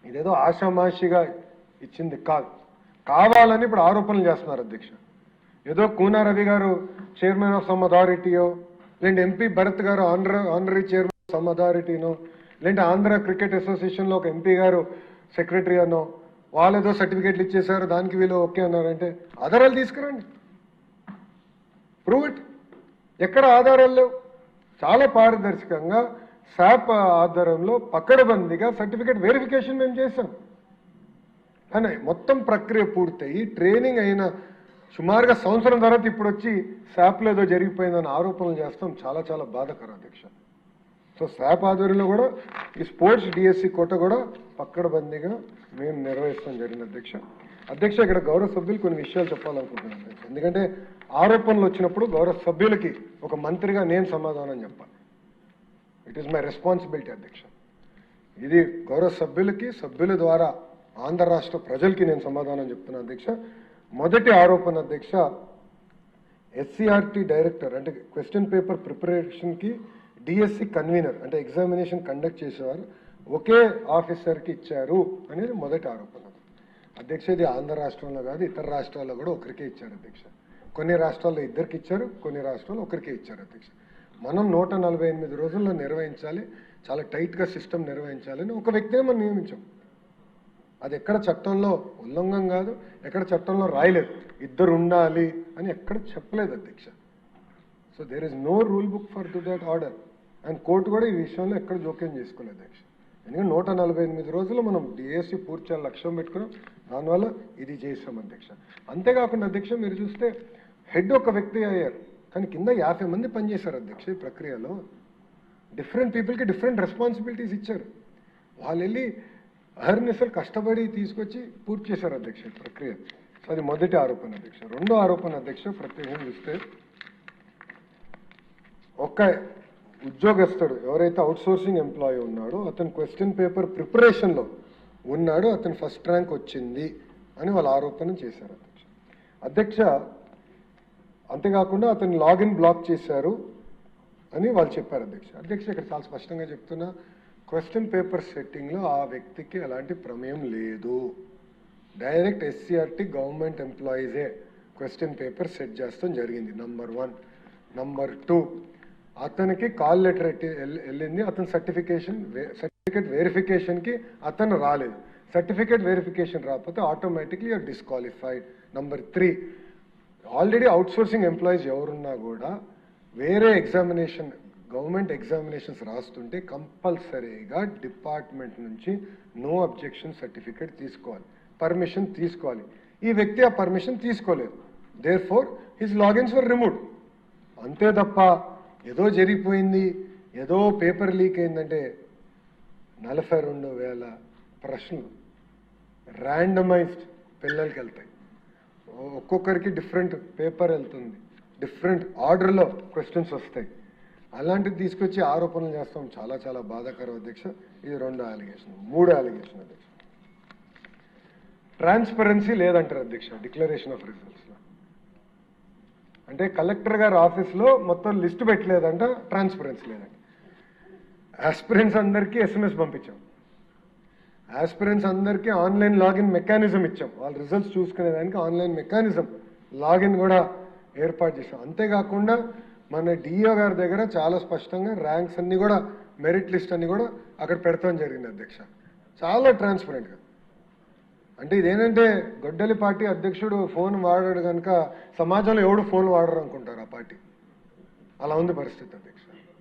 ఇదేదో ఆషామాషిగా ఇచ్చింది కాదు, కావాలని ఇప్పుడు ఆరోపణలు చేస్తున్నారు అధ్యక్ష. ఏదో కూనా రవి గారు చైర్మన్ ఆఫ్ సమ్ అథారిటీయో, లేదంటే ఎంపీ భరత్ గారు ఆనరీ చైర్మన్ ఆఫ్ సమ్ అథారిటీనో, లేదంటే ఆంధ్ర క్రికెట్ అసోసియేషన్లో ఒక ఎంపీ గారు సెక్రటరీ అనో, వాళ్ళు ఏదో సర్టిఫికేట్లు ఇచ్చేశారు దానికి వీళ్ళు ఓకే అన్నారంటే ఆధారాలు తీసుకురండి, ప్రూవ్ ఇట్. ఎక్కడ ఆధారాలు లేవు. చాలా పారదర్శకంగా శాప్ ఆధారంలో పకడ్బందీగా సర్టిఫికేట్ వెరిఫికేషన్ మేము చేశాం. కానీ మొత్తం ప్రక్రియ పూర్తయి ట్రైనింగ్ అయిన సుమారుగా సంవత్సరం తర్వాత ఇప్పుడు వచ్చి శాప్లో ఏదో జరిగిపోయిందని ఆరోపణలు చేస్తాం. చాలా చాలా బాధాకరం అధ్యక్ష. సో శాప్ ఆధ్వర్యంలో కూడా ఈ స్పోర్ట్స్ డిఎస్సి కోట కూడా పక్కడబందీగా మేము నిర్వహిస్తాం జరిగింది అధ్యక్ష. ఇక్కడ గౌరవ సభ్యులు కొన్ని విషయాలు చెప్పాలనుకుంటున్నాను అధ్యక్ష. ఎందుకంటే ఆరోపణలు వచ్చినప్పుడు గౌరవ సభ్యులకి ఒక మంత్రిగా నేను సమాధానం చెప్పాలి. ఇట్ ఈస్ మై రెస్పాన్సిబిలిటీ అధ్యక్ష. ఇది గౌరవ సభ్యులకి, సభ్యుల ద్వారా ఆంధ్ర రాష్ట్ర ప్రజలకి నేను సమాధానం చెప్తున్నాను అధ్యక్ష. మొదటి ఆరోపణ అధ్యక్ష, ఎస్సీఆర్టీ డైరెక్టర్ అంటే క్వశ్చన్ పేపర్ ప్రిపరేషన్కి డిఎస్సి కన్వీనర్ అంటే ఎగ్జామినేషన్ కండక్ట్ చేసేవారు ఒకే ఆఫీసర్కి ఇచ్చారు అనేది మొదటి ఆరోపణ అధ్యక్ష. ఇది ఆంధ్ర రాష్ట్రంలో కాదు, ఇతర రాష్ట్రాల్లో కూడా ఒకరికే ఇచ్చారు అధ్యక్ష. కొన్ని రాష్ట్రాల్లో ఇద్దరికి ఇచ్చారు, కొన్ని రాష్ట్రాల్లో ఒకరికే ఇచ్చారు అధ్యక్ష. మనం 148 రోజుల్లో నిర్వహించాలి, చాలా టైట్గా సిస్టమ్ నిర్వహించాలని ఒక వ్యక్తిని మనం నియమించాం. అది ఎక్కడ చట్టంలో ఉల్లంఘన కాదు, ఎక్కడ చట్టంలో రాయలేదు ఇద్దరు ఉండాలి అని ఎక్కడ చెప్పలేదు అధ్యక్ష. So there is no rule book for to that order. And court కూడా ఈ విషయంలో ఎక్కడ జోక్యం చేసుకోలేదు అధ్యక్ష. ఎందుకంటే 148 రోజుల్లో మనం డిఎస్సి పూర్తి చేయాలి లక్ష్యం పెట్టుకున్నాం, దానివల్ల ఇది చేసాం అధ్యక్ష. అంతేకాకుండా అధ్యక్ష మీరు చూస్తే హెడ్ ఒక వ్యక్తి అయ్యారు, కానీ కింద 50 మంది పనిచేశారు అధ్యక్ష. ఈ ప్రక్రియలో డిఫరెంట్ పీపుల్కి డిఫరెంట్ రెస్పాన్సిబిలిటీస్ ఇచ్చారు. వాళ్ళు వెళ్ళి అహర్నిశలు కష్టపడి తీసుకొచ్చి పూర్తి చేశారు అధ్యక్ష ఈ ప్రక్రియ. సో అది మొదటి ఆరోపణ అధ్యక్ష. రెండో ఆరోపణ అధ్యక్ష, ప్రత్యేకంగా చూస్తే ఒక్క ఉద్యోగస్తుడు ఎవరైతే అవుట్సోర్సింగ్ ఎంప్లాయీ ఉన్నాడో అతను క్వశ్చన్ పేపర్ ప్రిపరేషన్లో ఉన్నాడు, అతను ఫస్ట్ ర్యాంక్ వచ్చింది అని వాళ్ళు ఆరోపణ చేశారు అధ్యక్ష. అంతేకాకుండా అతను లాగిన్ బ్లాక్ చేశారు అని వాళ్ళు చెప్పారు అధ్యక్ష. ఇక్కడ చాలా స్పష్టంగా చెప్తున్నా, క్వశ్చన్ పేపర్ సెట్టింగ్లో ఆ వ్యక్తికి ఎలాంటి ప్రమేయం లేదు. డైరెక్ట్ ఎస్సీఆర్టీ గవర్నమెంట్ ఎంప్లాయీసే క్వశ్చన్ పేపర్ సెట్ చేస్తాం జరిగింది, నంబర్ 1. నంబర్ 2, అతనికి కాల్ లెటర్ వెళ్ళింది, అతను సర్టిఫికేట్ వెరిఫికేషన్కి అతను రాలేదు. సర్టిఫికేట్ వెరిఫికేషన్ రాకపోతే automatically you're disqualified. Number 3, already outsourcing employees ఎవరున్నా కూడా వేరే ఎగ్జామినేషన్ గవర్నమెంట్ ఎగ్జామినేషన్స్ రాస్తుంటే కంపల్సరీగా డిపార్ట్మెంట్ నుంచి నో అబ్జెక్షన్ సర్టిఫికేట్ తీసుకోవాలి, పర్మిషన్ తీసుకోవాలి. ఈ వ్యక్తి ఆ పర్మిషన్ తీసుకోలేదు, there for his logins were removed. అంతే తప్ప ఏదో జరిగిపోయింది, ఏదో పేపర్ లీక్ అయిందంటే 42,000 ప్రశ్నలు ర్యాండమైజ్డ్ పిల్లలకి వెళ్తాయి. ఒక్కొక్కరికి డిఫరెంట్ పేపర్ వెళ్తుంది, డిఫరెంట్ ఆర్డర్లో క్వశ్చన్స్ వస్తాయి. అలాంటిది తీసుకొచ్చి ఆరోపణలు చేస్తాం, చాలా చాలా బాధాకరం అధ్యక్ష. ఇది 2వ అలిగేషన్. 3వ అలిగేషన్ అధ్యక్ష, ట్రాన్స్పరెన్సీ లేదంటారు అధ్యక్ష డిక్లరేషన్ ఆఫ్ రిజల్ట్స్లో. అంటే కలెక్టర్ గారి ఆఫీస్లో మొత్తం లిస్ట్ పెట్టలేదంట, ట్రాన్స్పరెన్సీ లేదంట. ఆస్పిరెంట్స్ అందరికీ SMS పంపించాం, ఆస్పిరెంట్స్ అందరికీ ఆన్లైన్ లాగిన్ మెకానిజం ఇచ్చాం, వాళ్ళ రిజల్ట్స్ చూసుకునేదానికి ఆన్లైన్ మెకానిజం లాగిన్ కూడా ఏర్పాటు చేసాం. అంతేకాకుండా మన డిఓ గారి దగ్గర చాలా స్పష్టంగా ర్యాంక్స్ అన్ని కూడా, మెరిట్ లిస్ట్ అన్ని కూడా అక్కడ పెడతాం జరిగింది అధ్యక్ష, చాలా ట్రాన్స్పరెంట్గా. అంటే ఇదేంటంటే గొడ్డలి పార్టీ అధ్యక్షుడు ఫోన్ వాడాడు కనుక సమాజంలో ఎవడు ఫోన్ వాడరు అనుకుంటారు ఆ పార్టీ, అలా ఉంది పరిస్థితి అధ్యక్ష.